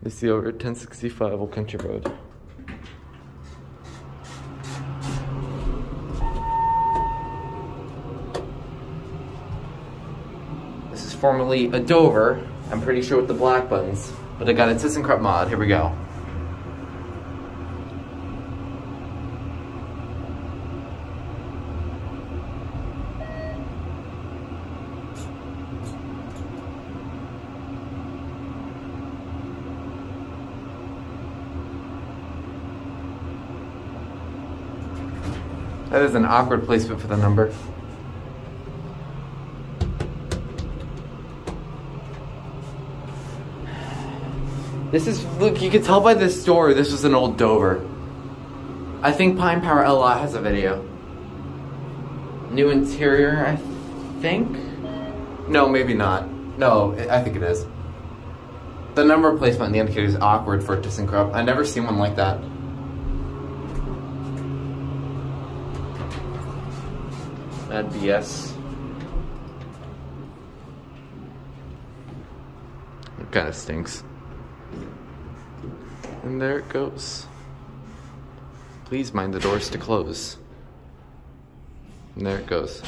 You see over 1065 Old Country Road. This is formerly a Dover, I'm pretty sure with the black buttons, but I got a Thyssenkrupp mod. Here we go. That is an awkward placement for the number. This is, look, you can tell by this door, this was an old Dover. I think Pine Power LI has a video. New interior, I think? No, maybe not. No, I think it is. The number placement in the indicator is awkward for a Thyssenkrupp. I've never seen one like that. Mad BS. It kind of stinks. And there it goes. Please mind the doors to close. And there it goes.